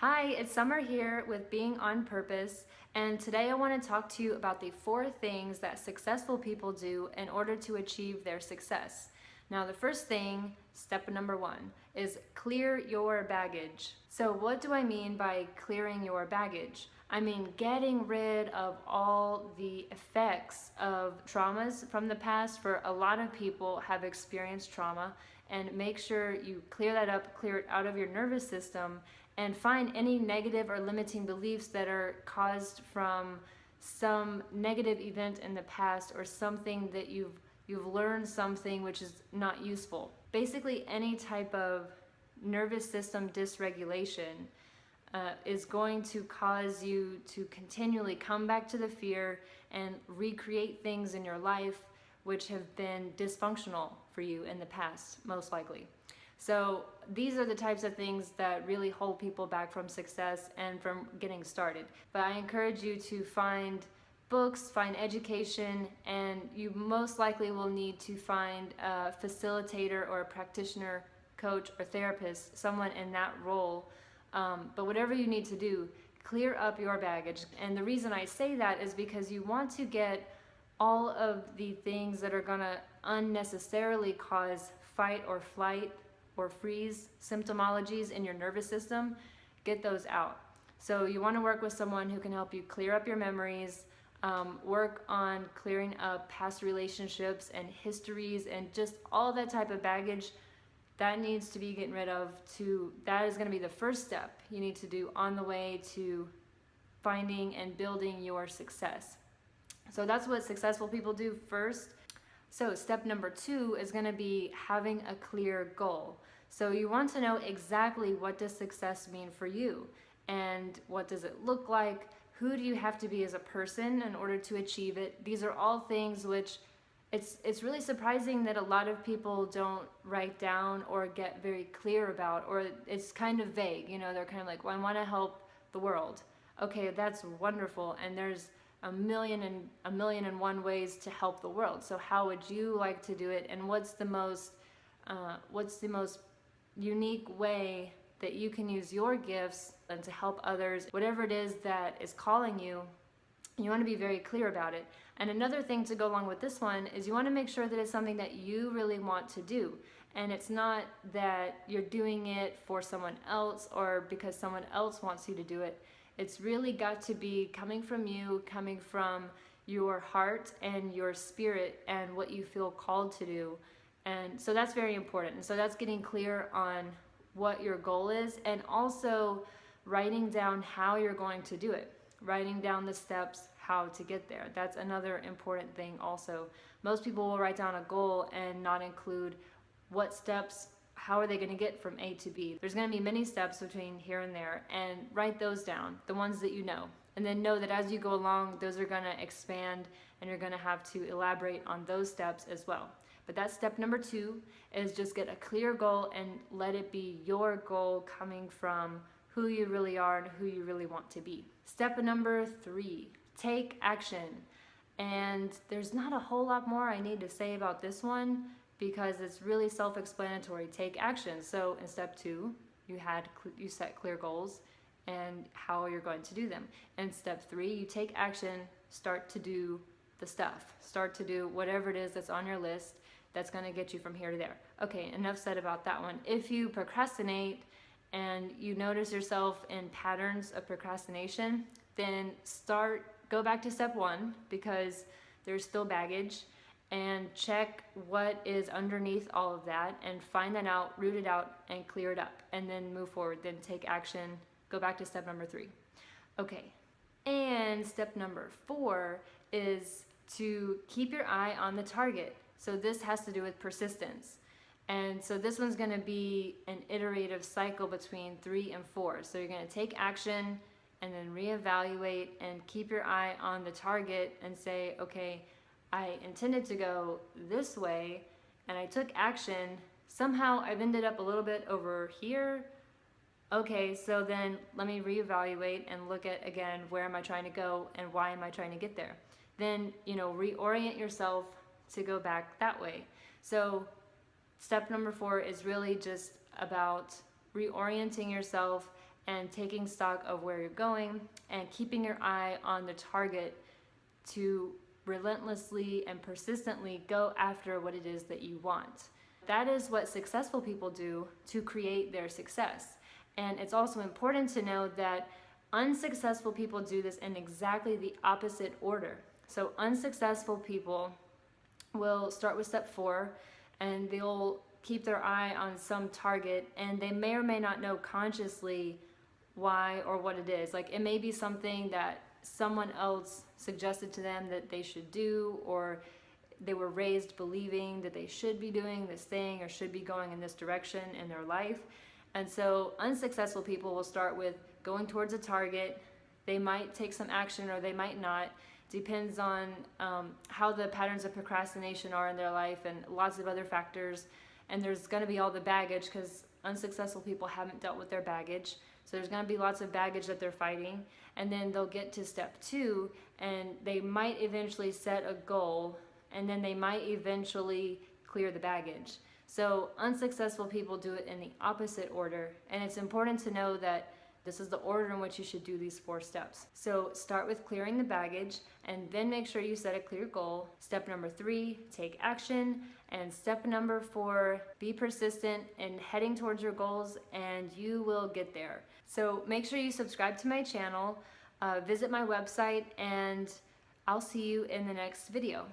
Hi, it's Summer here with Being on Purpose, and today I want to talk to you about the 4 things that successful people do in order to achieve their success. Now, the first thing, step number 1, is clear your baggage. So, what do I mean by clearing your baggage? I mean getting rid of all the effects of traumas from the past. For a lot of people have experienced trauma, and make sure you clear that up, clear it out of your nervous system, and find any negative or limiting beliefs that are caused from some negative event in the past or something that you've learned something which is not useful. Basically, any type of nervous system dysregulation is going to cause you to continually come back to the fear and recreate things in your life which have been dysfunctional for you in the past, most likely. So these are the types of things that really hold people back from success and from getting started. But I encourage you to find books, find education, and you most likely will need to find a facilitator or a practitioner, coach, or therapist, someone in that role. But whatever you need to do, clear up your baggage. And the reason I say that is because you want to get all of the things that are going to unnecessarily cause fight or flight or freeze symptomologies in your nervous system, get those out. So you want to work with someone who can help you clear up your memories, work on clearing up past relationships and histories and just all that type of baggage that needs to be getting rid of. That is going to be the first step you need to do on the way to finding and building your success. So that's what successful people do first. So step number 2 is going to be having a clear goal. So you want to know exactly what does success mean for you and what does it look like? Who do you have to be as a person in order to achieve it? These are all things which it's really surprising that a lot of people don't write down or get very clear about, or it's kind of vague. They're kind of like, well, I want to help the world. Okay, that's wonderful, and there's a million and one ways to help the world. So how would you like to do it, and what's the most unique way that you can use your gifts and to help others? Whatever it is that is calling you, you want to be very clear about it. And another thing to go along with this one is you want to make sure that it's something that you really want to do, and it's not that you're doing it for someone else or because someone else wants you to do it. It's really got to be coming from you, coming from your heart and your spirit and what you feel called to do. And so that's very important. And so that's getting clear on what your goal is, and also writing down how you're going to do it, writing down the steps, how to get there. That's another important thing also. Most people will write down a goal and not include what steps, how are they going to get from A to B. There's going to be many steps between here and there, and write those down, the ones that you know. And then know that as you go along, those are going to expand and you're going to have to elaborate on those steps as well. But that's step number 2, is just get a clear goal and let it be your goal coming from who you really are and who you really want to be. Step number 3, take action. And there's not a whole lot more I need to say about this one because it's really self-explanatory. Take action. So in step 2, you set clear goals and how you're going to do them. And step 3, you take action, start to do the stuff. Start to do whatever it is that's on your list that's going to get you from here to there. Okay, enough said about that one. If you procrastinate and you notice yourself in patterns of procrastination, then go back to step 1 because there's still baggage, and check what is underneath all of that and find that out, root it out, and clear it up, and then move forward. Then take action, go back to step number 3. Okay, and step number 4 is to keep your eye on the target. So this has to do with persistence. And so this one's going to be an iterative cycle between 3 and 4. So you're going to take action and then reevaluate and keep your eye on the target and say, okay, I intended to go this way and I took action. Somehow I've ended up a little bit over here. Okay, so then let me reevaluate and look at again, where am I trying to go and why am I trying to get there? Then, reorient yourself to go back that way. So step number 4 is really just about reorienting yourself and taking stock of where you're going and keeping your eye on the target to relentlessly and persistently go after what it is that you want. That is what successful people do to create their success. And it's also important to know that unsuccessful people do this in exactly the opposite order. So unsuccessful people will start with step 4 and they'll keep their eye on some target, and they may or may not know consciously why or what it is. Like, it may be something that someone else suggested to them that they should do, or they were raised believing that they should be doing this thing or should be going in this direction in their life. And so unsuccessful people will start with going towards a target. They might take some action or they might not. Depends on how the patterns of procrastination are in their life and lots of other factors. And there's going to be all the baggage, because unsuccessful people haven't dealt with their baggage. So there's going to be lots of baggage that they're fighting. And then they'll get to step 2 and they might eventually set a goal, and then they might eventually clear the baggage. So unsuccessful people do it in the opposite order. And it's important to know that this is the order in which you should do these 4 steps. So start with clearing the baggage, and then make sure you set a clear goal. Step number 3, take action. And step number 4, be persistent in heading towards your goals, and you will get there. So make sure you subscribe to my channel, visit my website, and I'll see you in the next video.